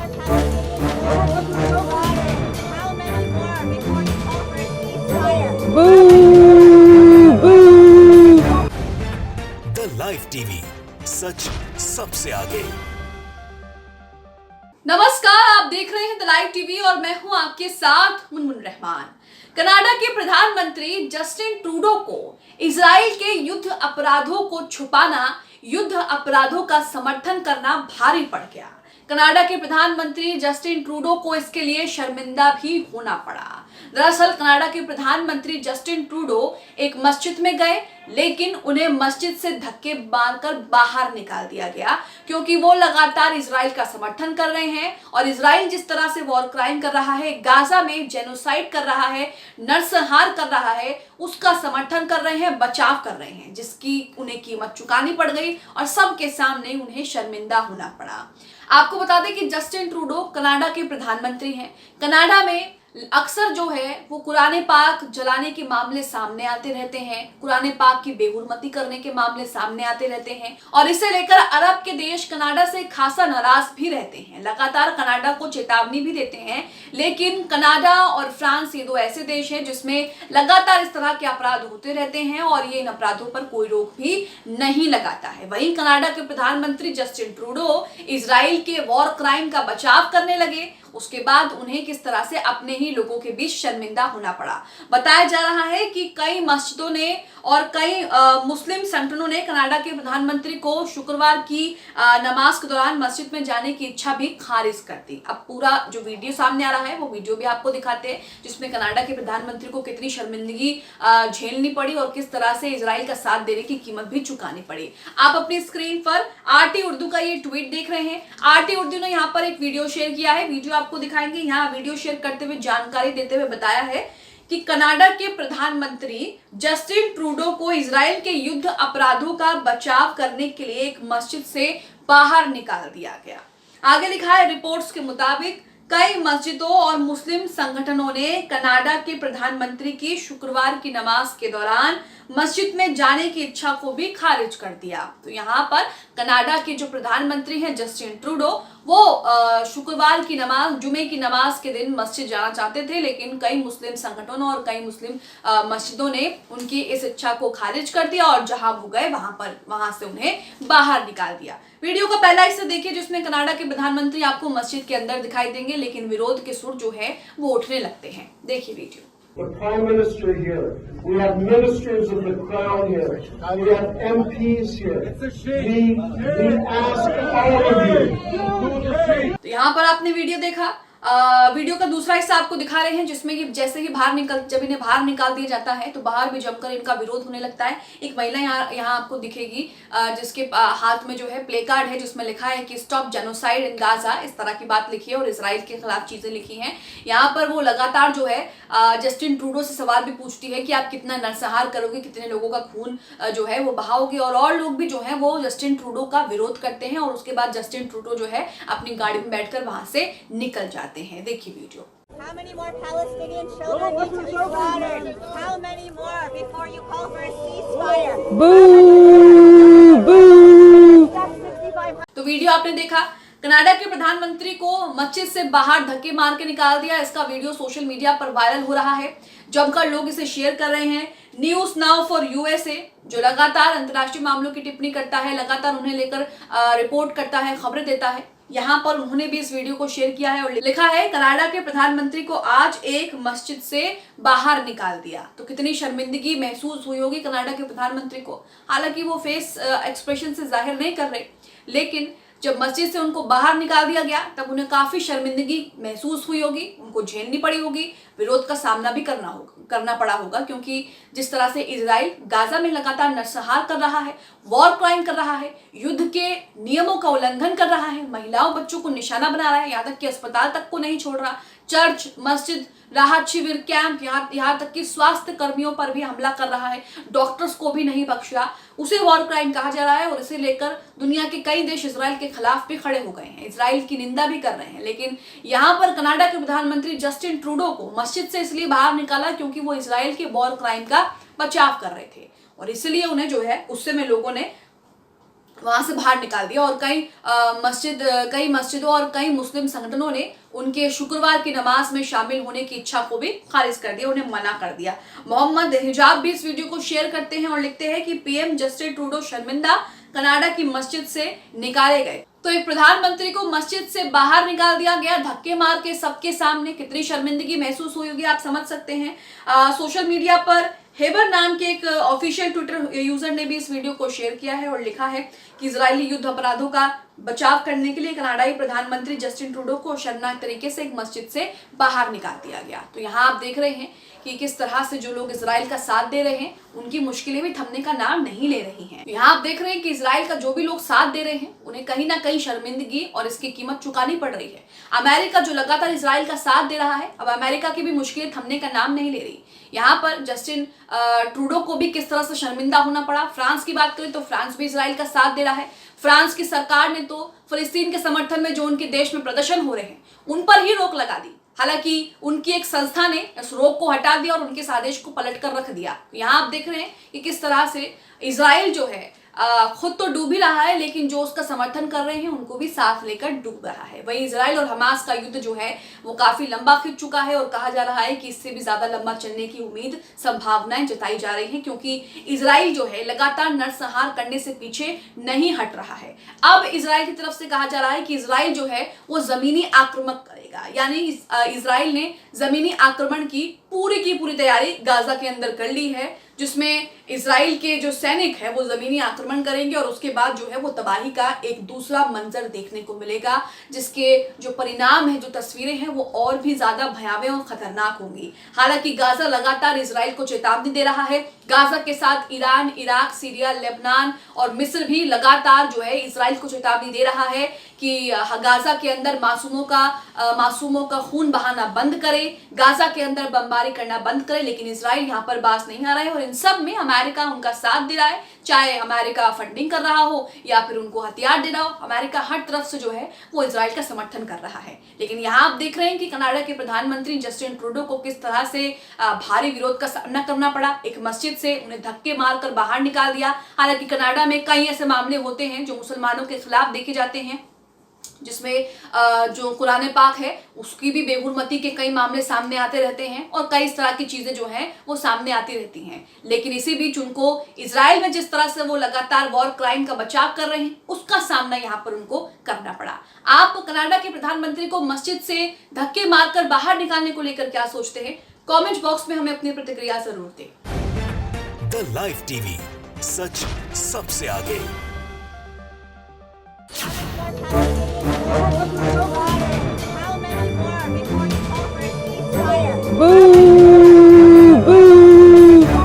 The live TV, सच सबसे आगे। नमस्कार, आप देख रहे हैं द लाइव टीवी और मैं हूं आपके साथ मुनमुन रहमान। कनाडा के प्रधानमंत्री जस्टिन ट्रूडो को इजराइल के युद्ध अपराधों को छुपाना, युद्ध अपराधों का समर्थन करना भारी पड़ गया। कनाडा के प्रधानमंत्री जस्टिन ट्रूडो को इसके लिए शर्मिंदा भी होना पड़ा। दरअसल कनाडा के प्रधानमंत्री जस्टिन ट्रूडो एक मस्जिद में गए, लेकिन उन्हें मस्जिद से धक्के मारकर बाहर निकाल दिया गया, क्योंकि वो लगातार इजराइल का समर्थन कर रहे हैं और इजराइल जिस तरह से वॉर क्राइम कर रहा है, गाजा में जेनोसाइड कर रहा है, नरसंहार कर रहा है, उसका समर्थन कर रहे हैं, बचाव कर रहे हैं, जिसकी उन्हें कीमत चुकानी पड़ गई और सबके सामने उन्हें शर्मिंदा होना पड़ा। आपको बता दें कि जस्टिन ट्रूडो कनाडा के प्रधानमंत्री हैं। कनाडा में अक्सर जो है वो कुरान पाक जलाने के मामले सामने आते रहते हैं, कुरान पाक की बेहुरमती करने के मामले सामने आते रहते हैं और इसे लेकर अरब के देश कनाडा से खासा नाराज भी रहते हैं। लगातार कनाडा को चेतावनी भी देते हैं, लेकिन कनाडा और फ्रांस ये दो ऐसे देश हैं जिसमें लगातार इस तरह के अपराध होते रहते हैं और ये इन अपराधों पर कोई रोक भी नहीं लगाता है। वहीं कनाडा के प्रधानमंत्री जस्टिन ट्रूडो इजराइल के वॉर क्राइम का बचाव करने लगे, उसके बाद उन्हें किस तरह से अपने ही लोगों के बीच शर्मिंदा होना पड़ा। बताया जा रहा है कि कई मस्जिदों ने और कई मुस्लिम संगठनों ने कनाडा के प्रधानमंत्री को शुक्रवार की नमाज के दौरान मस्जिद में जाने की इच्छा भी खारिज कर दी। अब पूरा जो वीडियो सामने आ रहा है वो वीडियो भी आपको दिखाते हैं, जिसमें कनाडा के प्रधानमंत्री को कितनी शर्मिंदगी झेलनी पड़ी और किस तरह से इजराइल का साथ देने की कीमत भी चुकानी पड़ी। आप अपनी स्क्रीन पर आरटी उर्दू का ये ट्वीट देख रहे हैं। आरटी उर्दू ने यहाँ पर एक वीडियो शेयर किया है, वीडियो आपको दिखाएंगे। यहाँ वीडियो शेयर करते हुए जानकारी देते हुए बताया है कि कनाडा के प्रधानमंत्री जस्टिन ट्रूडो को इजराइल के युद्ध अपराधों का बचाव करने के लिए एक मस्जिद से बाहर निकाल दिया गया। आगे लिखा है, रिपोर्ट्स के मुताबिक कई मस्जिदों और मुस्लिम संगठनों ने कनाडा के प्रधानमंत्री की शुक्रवार की नमाज के दौरान मस्जिद में जाने की इच्छा को भी खारिज कर दिया। तो यहाँ पर कनाडा के जो प्रधानमंत्री हैं जस्टिन ट्रूडो, वो शुक्रवार की नमाज, जुमे की नमाज के दिन मस्जिद जाना चाहते थे, लेकिन कई मुस्लिम संगठनों और कई मुस्लिम मस्जिदों ने उनकी इस इच्छा को खारिज कर दिया और जहां वो गए वहां से उन्हें बाहर निकाल दिया। वीडियो का पहला हिस्सा देखिए, जिसमें कनाडा के प्रधानमंत्री आपको मस्जिद के अंदर दिखाई देंगे, लेकिन विरोध के सुर जो है वो उठने लगते हैं। देखिए video. The Prime Minister here. We have ministers of the Crown here. We have MPs here. We ask all of you. तो यहाँ पर आपने वीडियो देखा। वीडियो का दूसरा हिस्सा आपको दिखा रहे हैं, जिसमें कि जैसे ही जब इन्हें बाहर निकाल दिया जाता है तो बाहर भी जमकर इनका विरोध होने लगता है। एक महिला यहाँ आपको दिखेगी, जिसके हाथ में जो है प्ले कार्ड है, जिसमें लिखा है कि स्टॉप जेनोसाइड इन गाजा, इस तरह की बात लिखी है और इसराइल के खिलाफ चीजें लिखी हैं। यहाँ पर वो लगातार जो है जस्टिन ट्रूडो से सवाल भी पूछती है कि आप कितना नरसंहार करोगे, कितने लोगों का खून जो है वो बहाओगे, और लोग भी जो है वो जस्टिन ट्रूडो का विरोध करते हैं और उसके बाद जस्टिन ट्रूडो जो है अपनी गाड़ी में बैठकर वहां से निकल जाते हैं। देखिए video. How many more Palestinian children need to be slaughtered? How many more before you call for a ceasefire? Boo! Boo! तो वीडियो आपने देखा, कनाडा के प्रधानमंत्री को मस्जिद से बाहर धक्के मार के निकाल दिया। इसका वीडियो सोशल मीडिया पर वायरल हो रहा है, जमकर लोग इसे शेयर कर रहे हैं। न्यूज नाउ फॉर यूएसए, जो लगातार अंतर्राष्ट्रीय मामलों की टिप्पणी करता है, लगातार उन्हें लेकर रिपोर्ट करता है, खबरें देता है, यहाँ पर उन्होंने भी इस वीडियो को शेयर किया है और लिखा है, कनाडा के प्रधानमंत्री को आज एक मस्जिद से बाहर निकाल दिया। तो कितनी शर्मिंदगी महसूस हुई होगी कनाडा के प्रधानमंत्री को। हालांकि वो फेस एक्सप्रेशन से जाहिर नहीं कर रहे, लेकिन जब मस्जिद से उनको बाहर निकाल दिया गया तब उन्हें काफी शर्मिंदगी महसूस हुई होगी, उनको झेलनी पड़ी होगी, विरोध का सामना भी करना पड़ा होगा, क्योंकि जिस तरह से इजराइल गाजा में लगातार नरसंहार कर रहा है, वॉर क्राइम कर रहा है, युद्ध के नियमों का उल्लंघन कर रहा है, महिलाओं बच्चों को निशाना बना रहा है, यहाँ तक कि अस्पताल तक को नहीं छोड़ रहा, चर्च, मस्जिद, राहत शिविर, कैंप, यहाँ तक कि स्वास्थ्य कर्मियों पर भी हमला कर रहा है, डॉक्टर्स को भी नहीं बख्शा, उसे वॉर क्राइम कहा जा रहा है। और इसे लेकर दुनिया के कई देश इजराइल के खिलाफ भी खड़े हो गए हैं, इजराइल की निंदा भी कर रहे हैं। लेकिन यहाँ पर कनाडा के प्रधानमंत्री जस्टिन ट्रूडो को मस्जिद से इसलिए बाहर निकाला क्योंकि वो इजराइल के वॉर क्राइम का बचाव कर रहे थे और इसलिए उन्हें जो है गुस्से में लोगों ने वहां से बाहर निकाल दिया और कई मस्जिदों और कई मुस्लिम संगठनों ने उनके शुक्रवार की नमाज में शामिल होने की इच्छा को भी खारिज कर दिया, उन्हें मना कर दिया। मोहम्मद हिजाब भी इस वीडियो को शेयर करते हैं और लिखते हैं कि पीएम जस्टिन ट्रूडो शर्मिंदा, कनाडा की मस्जिद से निकाले गए। तो एक प्रधानमंत्री को मस्जिद से बाहर निकाल दिया गया धक्के मार के, सबके सामने। कितनी शर्मिंदगी महसूस हुई होगी आप समझ सकते हैं। सोशल मीडिया पर हेबर नाम के एक ऑफिशियल ट्विटर यूजर ने भी इस वीडियो को शेयर किया है और लिखा है कि इजरायली युद्ध अपराधों का बचाव करने के लिए कनाडाई प्रधानमंत्री जस्टिन ट्रूडो को शर्मनाक तरीके से एक मस्जिद से बाहर निकाल दिया गया। तो यहाँ आप देख रहे हैं कि किस तरह से जो लोग इजराइल का साथ दे रहे हैं उनकी मुश्किलें भी थमने का नाम नहीं ले रही हैं। यहाँ आप देख रहे हैं कि इजराइल का जो भी लोग साथ दे रहे हैं उन्हें कहीं ना कहीं शर्मिंदगी और इसकी कीमत चुकानी पड़ रही है। अमेरिका जो लगातार इजराइल का साथ दे रहा है, अब अमेरिका की भी मुश्किलें थमने का नाम नहीं ले रही। यहाँ पर जस्टिन ट्रूडो को भी किस तरह से शर्मिंदा होना पड़ा। फ्रांस की बात करें तो फ्रांस भी इजराइल का साथ दे रहा है। फ्रांस की सरकार ने तो फिलिस्तीन के समर्थन में जो उनके देश में प्रदर्शन हो रहे हैं उन पर ही रोक लगा दी। हालांकि उनकी एक संस्था ने इस रोक को हटा दिया और उनके इस आदेश को पलट कर रख दिया। यहाँ आप देख रहे हैं कि किस तरह से इजराइल जो है खुद तो डूब ही रहा है, लेकिन जो उसका समर्थन कर रहे हैं उनको भी साथ लेकर डूब रहा है। वहीं इजराइल और हमास का युद्ध जो है वो काफी लंबा खिंच चुका है और कहा जा रहा है कि इससे भी ज्यादा लंबा चलने की उम्मीद, संभावनाएं जताई जा रही हैं, क्योंकि इजराइल जो है लगातार नरसंहार करने से पीछे नहीं हट रहा है। अब इजराइल की तरफ से कहा जा रहा है कि इजराइल जो है वो जमीनी आक्रमण करेगा, यानी इजराइल ने जमीनी आक्रमण की पूरी तैयारी गाजा के अंदर कर ली है, जिसमें इजराइल के जो सैनिक है वो जमीनी आक्रमण करेंगे और उसके बाद जो है वो तबाही का एक दूसरा मंजर देखने को मिलेगा, जिसके जो परिणाम है, जो तस्वीरें हैं वो और भी ज्यादा भयावह और खतरनाक होंगी। हालांकि गाजा लगातार इजराइल को चेतावनी दे रहा है। गाजा के साथ ईरान, इराक, सीरिया, लेबनान और मिस्र भी लगातार जो है इजराइल को चेतावनी दे रहा है कि गाजा के अंदर मासूमों का खून बहाना बंद करे, गाजा के अंदर बमबारी करना बंद करे। लेकिन इजराइल यहाँ पर बाज नहीं आ रहा है और इन सब में अमेरिका उनका साथ दे रहा है, चाहे अमेरिका फंडिंग कर रहा हो या फिर उनको हथियार दे रहा हो। अमेरिका हर तरफ से जो है वो इजराइल का समर्थन कर रहा है। लेकिन यहाँ आप देख रहे हैं कि कनाडा के प्रधानमंत्री जस्टिन ट्रूडो को किस तरह से भारी विरोध का सामना करना पड़ा। एक मस्जिद से उन्हें धक्के मारकर बाहर निकाल दिया। हालांकि कनाडा में कई ऐसे मामले होते हैं जो मुसलमानों के खिलाफ देखे जाते हैं, जिसमें जो कुरान पाक है उसकी भी बेहुरमती के कई मामले सामने आते रहते हैं और कई इस तरह की चीजें जो हैं वो सामने आती रहती हैं। लेकिन इसी बीच उनको इजराइल में जिस तरह से वो लगातार वॉर क्राइम का बचाव कर रहे हैं उसका सामना यहाँ पर उनको करना पड़ा। आप कनाडा के प्रधानमंत्री को मस्जिद से धक्के मारकर बाहर निकालने को लेकर क्या सोचते हैं? कमेंट बॉक्स में हमें अपनी प्रतिक्रिया जरूर दें। द लाइव टीवी, सच सबसे आगे। Palestinian